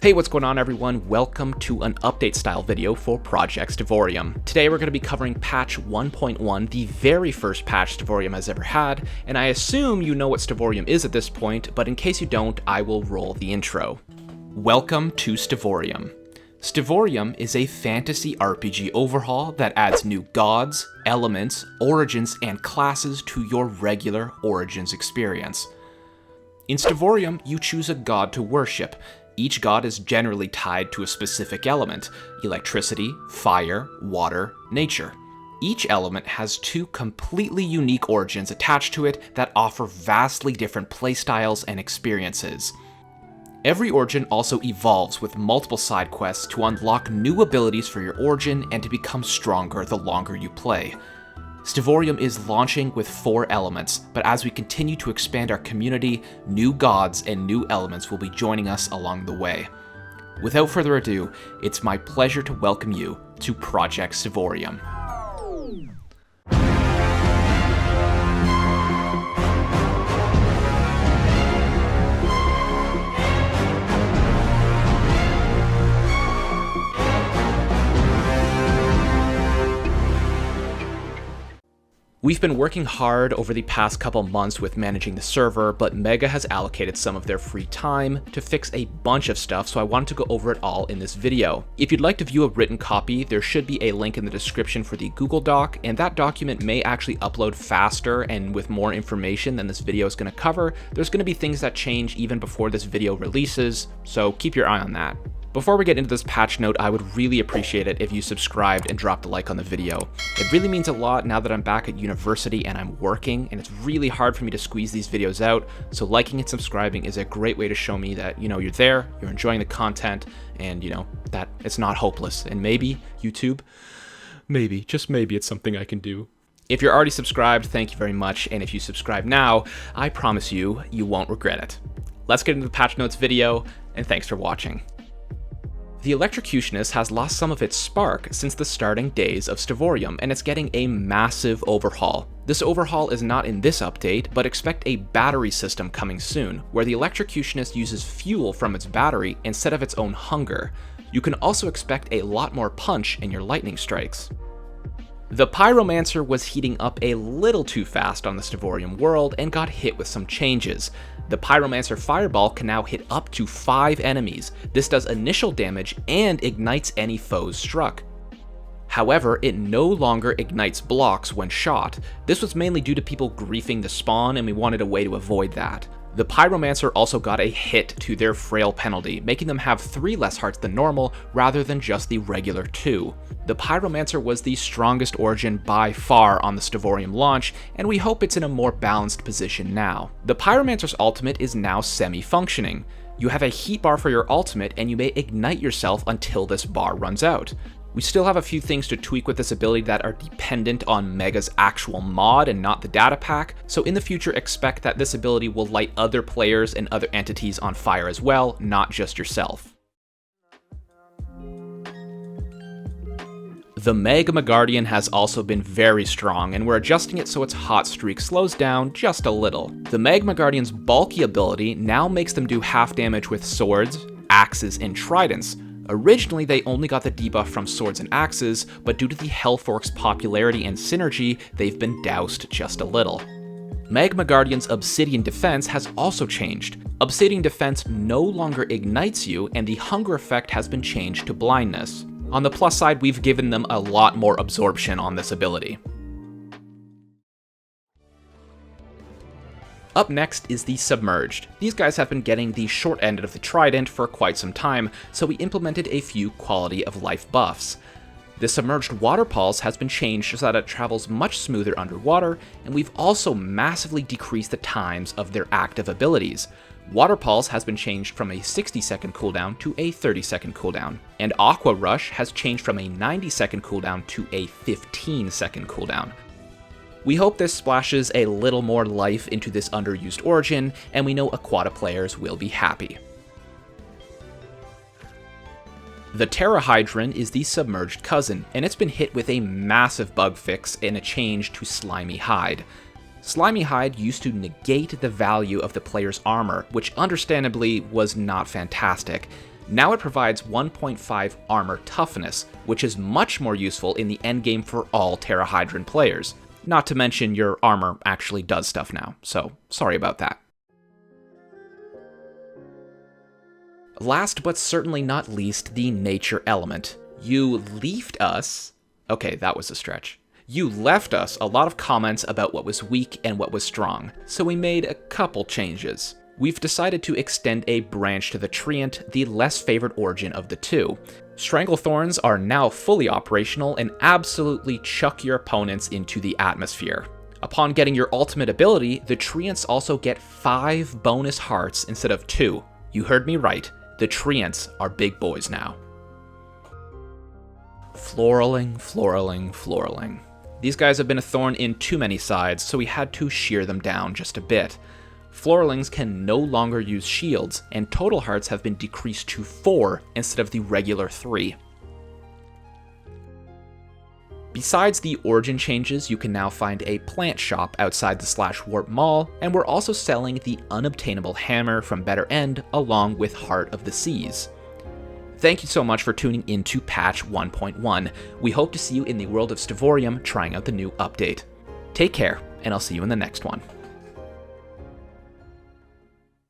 Hey, what's going on everyone? Welcome to an update style video for Project Stevorium. Today we're going to be covering patch 1.1, the very first patch Stevorium has ever had, and I assume you know what Stevorium is at this point, but in case you don't, I will roll the intro. Welcome to Stevorium. Stevorium is a fantasy RPG overhaul that adds new gods, elements, origins, and classes to your regular Origins experience. In Stevorium, you choose a god to worship. Each god is generally tied to a specific element: electricity, fire, water, nature. Each element has two completely unique origins attached to it that offer vastly different playstyles and experiences. Every origin also evolves with multiple side quests to unlock new abilities for your origin and to become stronger the longer you play. Stevorium is launching with 4 elements, but as we continue to expand our community, new gods and new elements will be joining us along the way. Without further ado, it's my pleasure to welcome you to Project Stevorium. We've been working hard over the past couple months with managing the server, but Mega has allocated some of their free time to fix a bunch of stuff, so I wanted to go over it all in this video. If you'd like to view a written copy, there should be a link in the description for the Google Doc, and that document may actually upload faster and with more information than this video is going to cover. There's going to be things that change even before this video releases, so keep your eye on that. Before we get into this patch note, I would really appreciate it if you subscribed and dropped a like on the video. It really means a lot now that I'm back at university and I'm working, and it's really hard for me to squeeze these videos out, so liking and subscribing is a great way to show me that, you're there, you're enjoying the content, and, that it's not hopeless. And maybe, YouTube, just maybe it's something I can do. If you're already subscribed, thank you very much, and if you subscribe now, I promise you, you won't regret it. Let's get into the patch notes video, and thanks for watching. The Electrocutionist has lost some of its spark since the starting days of Stevorium, and it's getting a massive overhaul. This overhaul is not in this update, but expect a battery system coming soon, where the Electrocutionist uses fuel from its battery instead of its own hunger. You can also expect a lot more punch in your lightning strikes. The Pyromancer was heating up a little too fast on the Stevorium world and got hit with some changes. The Pyromancer Fireball can now hit up to 5 enemies. This does initial damage and ignites any foes struck. However, it no longer ignites blocks when shot. This was mainly due to people griefing the spawn, and we wanted a way to avoid that. The Pyromancer also got a hit to their frail penalty, making them have 3 less hearts than normal rather than just the regular 2. The Pyromancer was the strongest origin by far on the Stevorium launch, and we hope it's in a more balanced position now. The Pyromancer's ultimate is now semi-functioning. You have a heat bar for your ultimate, and you may ignite yourself until this bar runs out. We still have a few things to tweak with this ability that are dependent on Mega's actual mod and not the datapack, so in the future expect that this ability will light other players and other entities on fire as well, not just yourself. The Magma Guardian has also been very strong, and we're adjusting it so its hot streak slows down just a little. The Magma Guardian's bulky ability now makes them do half damage with swords, axes, and tridents. Originally, they only got the debuff from swords and axes, but due to the Hellfork's popularity and synergy, they've been doused just a little. Magma Guardian's Obsidian Defense has also changed. Obsidian Defense no longer ignites you, and the hunger effect has been changed to blindness. On the plus side, we've given them a lot more absorption on this ability. Up next is the Submerged. These guys have been getting the short end of the trident for quite some time, so we implemented a few quality of life buffs. The Submerged Water Pulse has been changed so that it travels much smoother underwater, and we've also massively decreased the times of their active abilities. Water Pulse has been changed from a 60-second cooldown to a 30-second cooldown, and Aqua Rush has changed from a 90-second cooldown to a 15-second cooldown. We hope this splashes a little more life into this underused origin, and we know Aquata players will be happy. The Terrahydron is the Submerged cousin, and it's been hit with a massive bug fix and a change to Slimy Hide. Slimy Hide used to negate the value of the player's armor, which understandably was not fantastic. Now it provides 1.5 armor toughness, which is much more useful in the endgame for all Terrahydron players. Not to mention your armor actually does stuff now, so sorry about that. Last but certainly not least, the nature element. You leafed us... Okay, that was a stretch. You left us a lot of comments about what was weak and what was strong, so we made a couple changes. We've decided to extend a branch to the Treant, the less favored origin of the two. Stranglethorns are now fully operational and absolutely chuck your opponents into the atmosphere. Upon getting your ultimate ability, the Treants also get 5 bonus hearts instead of 2. You heard me right, the Treants are big boys now. Floraling, Floraling, Floraling. These guys have been a thorn in too many sides, so we had to shear them down just a bit. Floralings can no longer use shields, and total hearts have been decreased to 4 instead of the regular 3. Besides the origin changes, you can now find a plant shop outside the /warp mall, and we're also selling the unobtainable hammer from Better End along with Heart of the Seas. Thank you so much for tuning in to patch 1.1. We hope to see you in the world of Stevorium trying out the new update. Take care, and I'll see you in the next one.